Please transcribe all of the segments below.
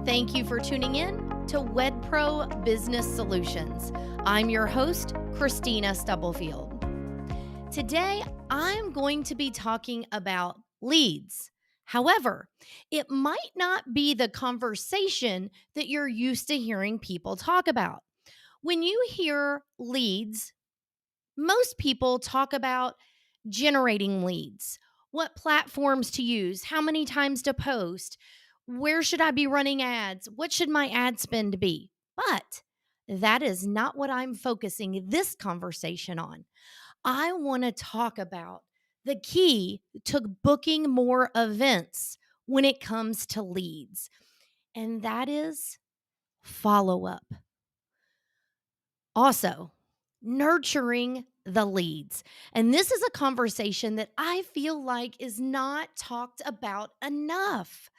Thank you for tuning in to WedPro Business Solutions. I'm your host, Kristina Stubblefield. Today, I'm going to be talking about leads. However, it might not be the conversation that you're used to hearing people talk about. When you hear leads, most people talk about generating leads, what platforms to use, how many times to post, where should I be running ads, what should my ad spend be? But that is not what I'm focusing this conversation on. I want to talk about the key to booking more events when it comes to leads, and that is follow up. Also, nurturing the leads. And this is a conversation that I feel like is not talked about enough.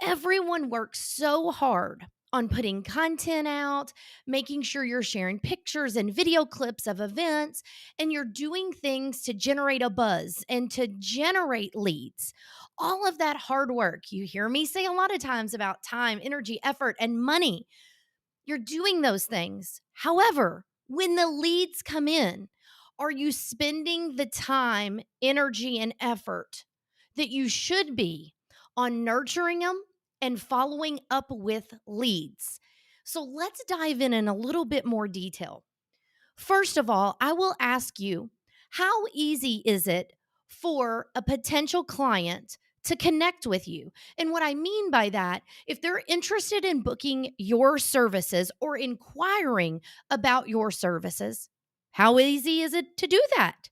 Everyone works so hard on putting content out, making sure you're sharing pictures and video clips of events, and you're doing things to generate a buzz and to generate leads. All of that hard work, you hear me say a lot of times about time, energy, effort, and money. You're doing those things. However, when the leads come in, are you spending the time, energy, and effort that you should be on nurturing them and following up with leads? So let's dive in a little bit more detail. First of all, I will ask you, how easy is it for a potential client to connect with you? And what I mean by that, if they're interested in booking your services or inquiring about your services, how easy is it to do that?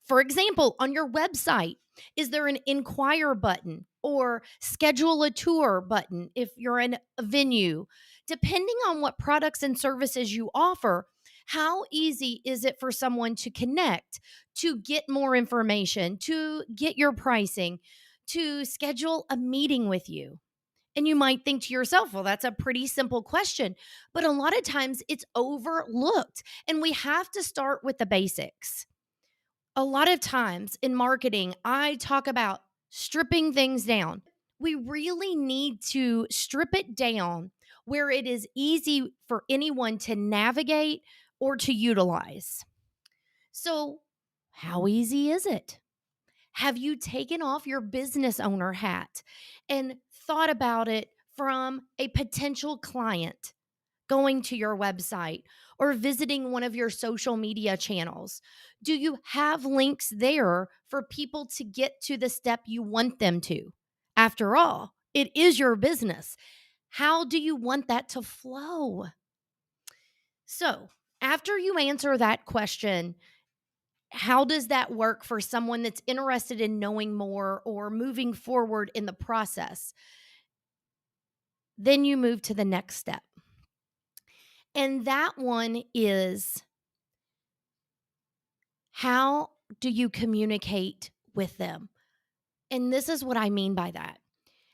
For example, on your website, is there an inquire button or schedule a tour button if you're in a venue? Depending on what products and services you offer, how easy is it for someone to connect, to get more information, to get your pricing, to schedule a meeting with you? And you might think to yourself, well, that's a pretty simple question. But a lot of times it's overlooked. And we have to start with the basics. A lot of times in marketing, I talk about stripping things down. We really need to strip it down where it is easy for anyone to navigate or to utilize. So, how easy is it? Have you taken off your business owner hat and thought about it from a potential client going to your website or visiting one of your social media channels? Do you have links there for people to get to the step you want them to? After all, it is your business. How do you want that to flow? So, after you answer that question, how does that work for someone that's interested in knowing more or moving forward in the process? Then you move to the next step. And that one is, how do you communicate with them? And this is what I mean by that.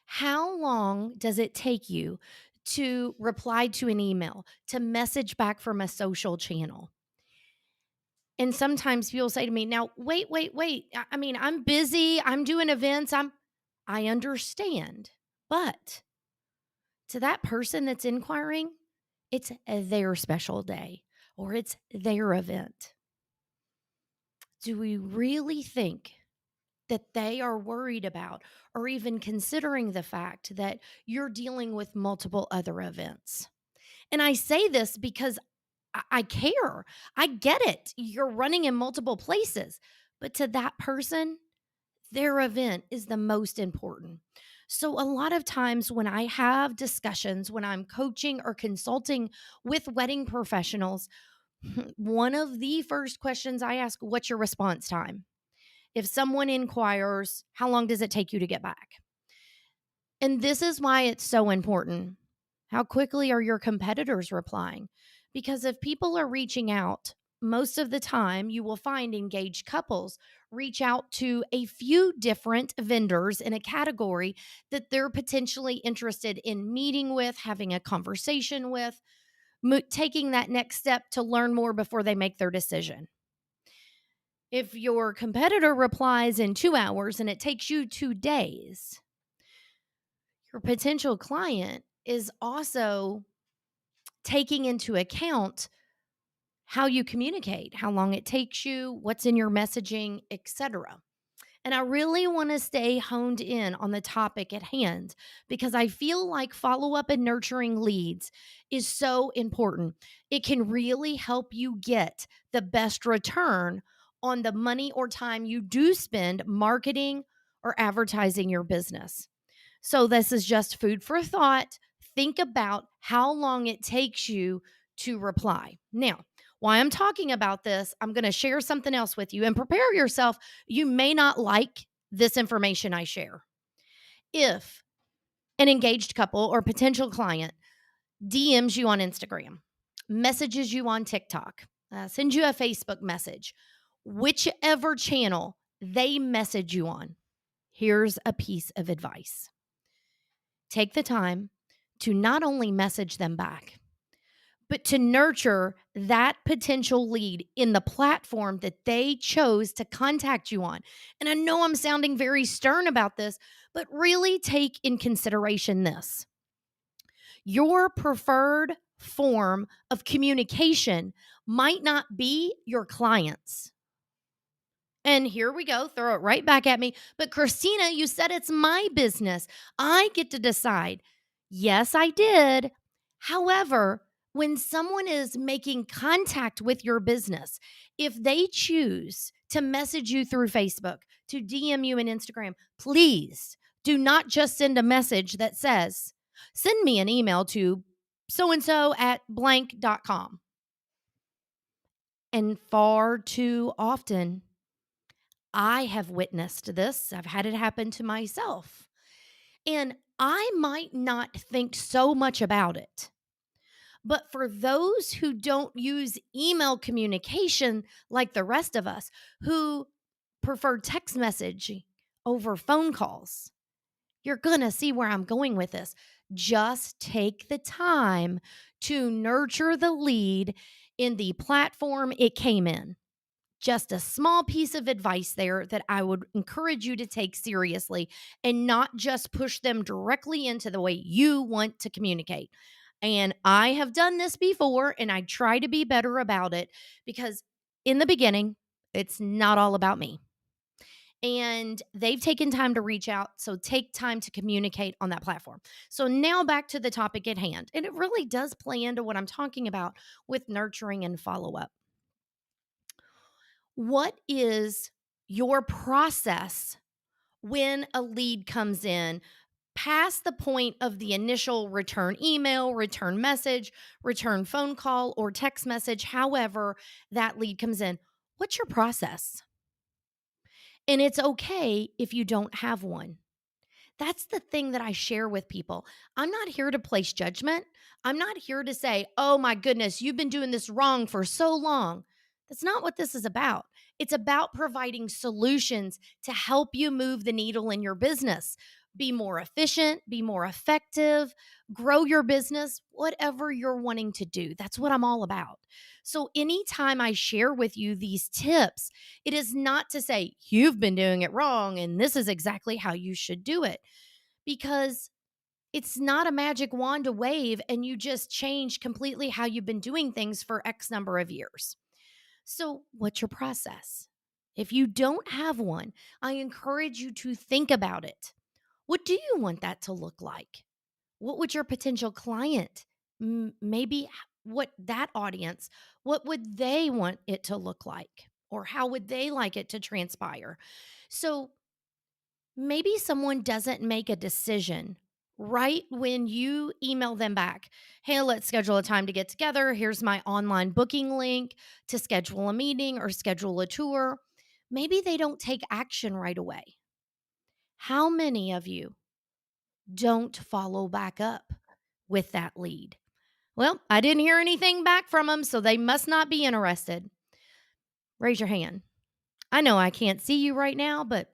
How long does it take you to reply to an email, to message back from a social channel? And sometimes people say to me, now, wait. I mean, I'm busy. I'm doing events. I understand. But to that person that's inquiring, it's their special day or it's their event. Do we really think that they are worried about or even considering the fact that you're dealing with multiple other events? And I say this because I care. I get it. You're running in multiple places, but to that person, their event is the most important. So, a lot of times when I have discussions, when I'm coaching or consulting with wedding professionals, one of the first questions I ask, what's your response time? If someone inquires, how long does it take you to get back? And this is why it's so important. How quickly are your competitors replying? Because if people are reaching out, most of the time you will find engaged couples reach out to a few different vendors in a category that they're potentially interested in meeting with, having a conversation with, taking that next step to learn more before they make their decision. If your competitor replies in 2 hours and it takes you 2 days, your potential client is also taking into account how you communicate, how long it takes you, what's in your messaging, etc. And I really want to stay honed in on the topic at hand because I feel like follow up and nurturing leads is so important. It can really help you get the best return on the money or time you do spend marketing or advertising your business. So, this is just food for thought. Think about how long it takes you to reply. Now, while I'm talking about this, I'm going to share something else with you and prepare yourself. You may not like this information I share. If an engaged couple or potential client DMs you on Instagram, messages you on TikTok, sends you a Facebook message, whichever channel they message you on, here's a piece of advice. Take the time to not only message them back, but to nurture that potential lead in the platform that they chose to contact you on. And I know I'm sounding very stern about this, but really take in consideration this. Your preferred form of communication might not be your clients. And here we go, throw it right back at me. But Kristina, you said it's my business. I get to decide. Yes, I did. However, when someone is making contact with your business, if they choose to message you through Facebook, to DM you in Instagram, please do not just send a message that says, send me an email to so and so at blank.com. And far too often, I have witnessed this. I've had it happen to myself. And I might not think so much about it. But for those who don't use email communication like the rest of us, who prefer text messaging over phone calls, you're going to see where I'm going with this. Just take the time to nurture the lead in the platform it came in. Just a small piece of advice there that I would encourage you to take seriously and not just push them directly into the way you want to communicate. And I have done this before and I try to be better about it because in the beginning, it's not all about me. And they've taken time to reach out. So take time to communicate on that platform. So now back to the topic at hand. And it really does play into what I'm talking about with nurturing and follow up. What is your process when a lead comes in past the point of the initial return email, return message, return phone call, or text message, however that lead comes in? What's your process? And it's okay if you don't have one. That's the thing that I share with people. I'm not here to place judgment. I'm not here to say, oh my goodness, you've been doing this wrong for so long. That's not what this is about. It's about providing solutions to help you move the needle in your business. Be more efficient, be more effective, grow your business, whatever you're wanting to do. That's what I'm all about. So, anytime I share with you these tips, it is not to say you've been doing it wrong and this is exactly how you should do it, because it's not a magic wand to wave and you just change completely how you've been doing things for X number of years. So, what's your process? If you don't have one, I encourage you to think about it. What do you want that to look like? What would your potential client, maybe what that audience, what would they want it to look like? Or how would they like it to transpire? So, maybe someone doesn't make a decision right when you email them back. Hey, let's schedule a time to get together. Here's my online booking link to schedule a meeting or schedule a tour. Maybe they don't take action right away. How many of you don't follow back up with that lead? Well, I didn't hear anything back from them, so they must not be interested. Raise your hand. I know I can't see you right now, but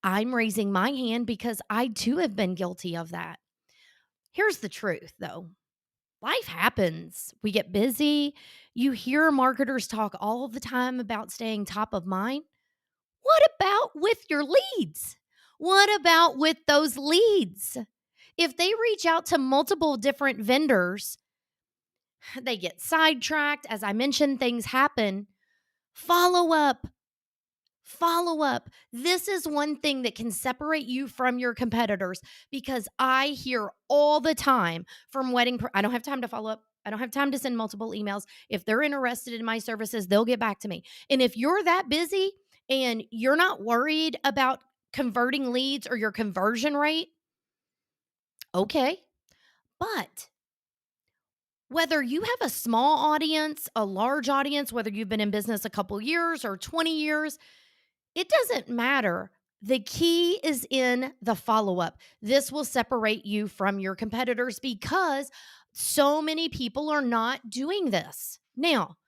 I'm raising my hand because I too have been guilty of that. Here's the truth, though. Life happens. We get busy. You hear marketers talk all the time about staying top of mind. What about with your leads? What about with those leads? If they reach out to multiple different vendors, they get sidetracked. As I mentioned, things happen. Follow up. Follow up. This is one thing that can separate you from your competitors because I hear all the time from I don't have time to follow up. I don't have time to send multiple emails. If they're interested in my services, they'll get back to me. And if you're that busy and you're not worried about converting leads or your conversion rate, okay. But whether you have a small audience, a large audience, whether you've been in business a couple years or 20 years, it doesn't matter. The key is in the follow up. This will separate you from your competitors because so many people are not doing this. Now,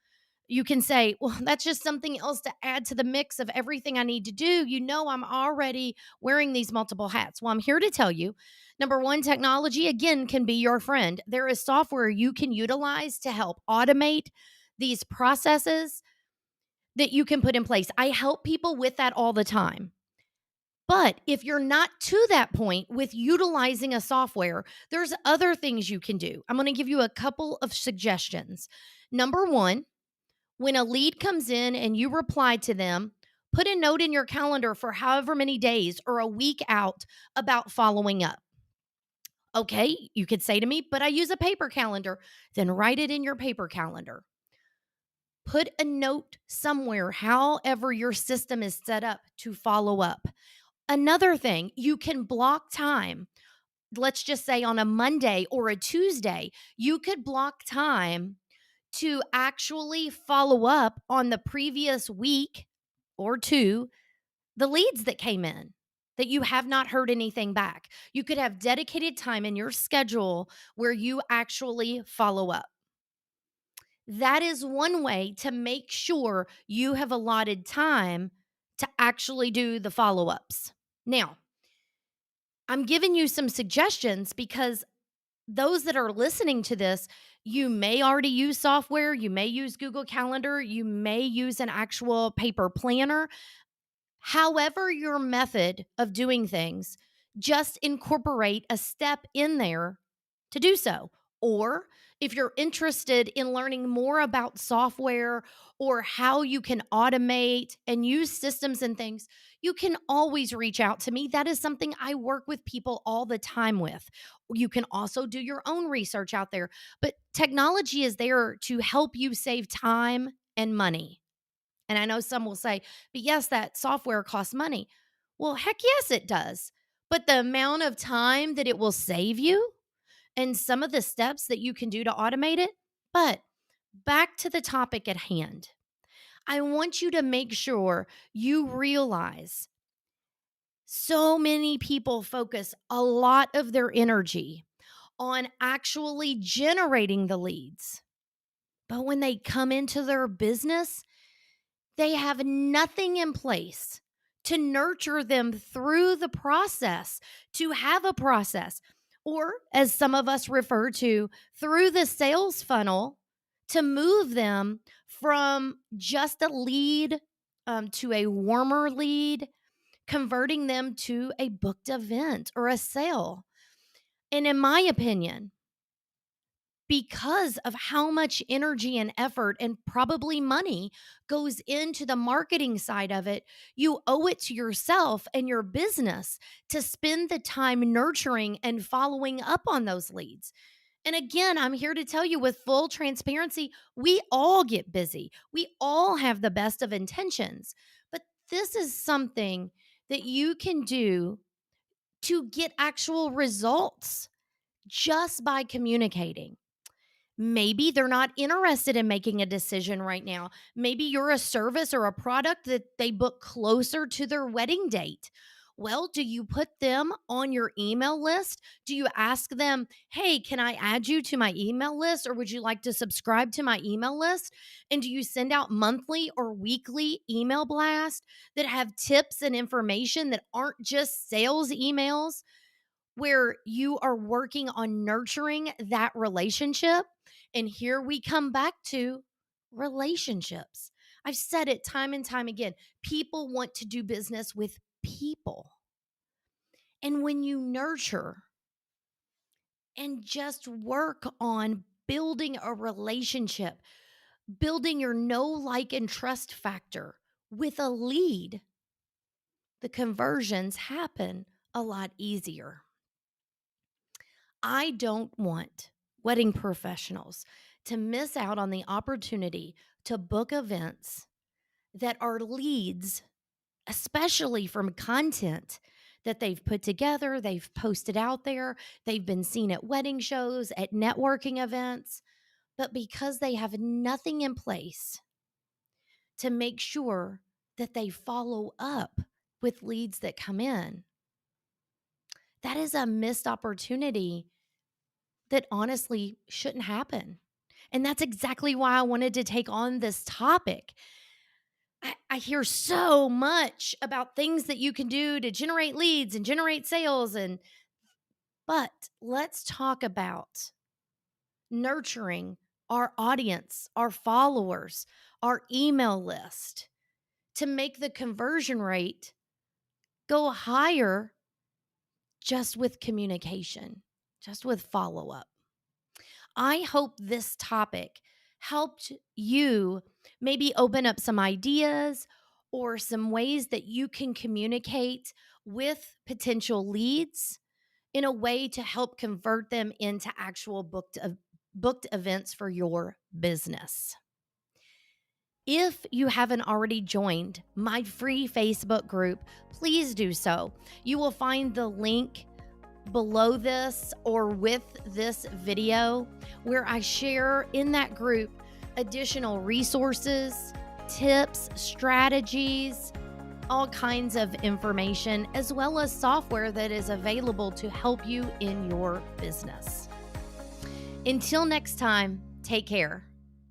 you can say, well, that's just something else to add to the mix of everything I need to do. You know, I'm already wearing these multiple hats. Well, I'm here to tell you number one, technology, again, can be your friend. There is software you can utilize to help automate these processes that you can put in place. I help people with that all the time. But if you're not to that point with utilizing a software, there's other things you can do. I'm going to give you a couple of suggestions. Number one, when a lead comes in and you reply to them, put a note in your calendar for however many days or a week out about following up. Okay, you could say to me, but I use a paper calendar. Then write it in your paper calendar. Put a note somewhere, however your system is set up to follow up. Another thing, you can block time. Let's just say on a Monday or a Tuesday, you could block time to actually follow up on the previous week or two, the leads that came in that you have not heard anything back. You could have dedicated time in your schedule where you actually follow up. That is one way to make sure you have allotted time to actually do the follow ups. Now, I'm giving you some suggestions because those that are listening to this, you may already use software, you may use Google Calendar, you may use an actual paper planner. However, your method of doing things, just incorporate a step in there to do so. Or if you're interested in learning more about software or how you can automate and use systems and things, you can always reach out to me. That is something I work with people all the time with. You can also do your own research out there, but technology is there to help you save time and money. And I know some will say, but yes, that software costs money. Well, heck yes, it does. But the amount of time that it will save you and some of the steps that you can do to automate it. But back to the topic at hand, I want you to make sure you realize so many people focus a lot of their energy on actually generating the leads. But when they come into their business, they have nothing in place to nurture them through the process, to have a process, or as some of us refer to, through the sales funnel to move them from just a lead to a warmer lead, converting them to a booked event or a sale. And in my opinion, because of how much energy and effort and probably money goes into the marketing side of it, you owe it to yourself and your business to spend the time nurturing and following up on those leads. And again, I'm here to tell you with full transparency, we all get busy. We all have the best of intentions. But this is something that you can do to get actual results just by communicating. Maybe they're not interested in making a decision right now. Maybe you're a service or a product that they book closer to their wedding date. Well, do you put them on your email list? Do you ask them, hey, can I add you to my email list? Or would you like to subscribe to my email list? And do you send out monthly or weekly email blasts that have tips and information that aren't just sales emails, where you are working on nurturing that relationship? And here we come back to relationships. I've said it time and time again. People want to do business with people. And when you nurture and just work on building a relationship, building your know, like, and trust factor with a lead, the conversions happen a lot easier. I don't want wedding professionals to miss out on the opportunity to book events that are leads, especially from content that they've put together, they've posted out there, they've been seen at wedding shows, at networking events, but because they have nothing in place to make sure that they follow up with leads that come in, that is a missed opportunity that honestly shouldn't happen. And that's exactly why I wanted to take on this topic. I hear so much about things that you can do to generate leads and generate sales, but let's talk about nurturing our audience, our followers, our email list to make the conversion rate go higher just with communication, just with follow up. I hope this topic helped you maybe open up some ideas or some ways that you can communicate with potential leads in a way to help convert them into actual booked events for your business. If you haven't already joined my free Facebook group, please do so. You will find the link below this or with this video where I share in that group additional resources, tips, strategies, all kinds of information, as well as software that is available to help you in your business. Until next time, take care.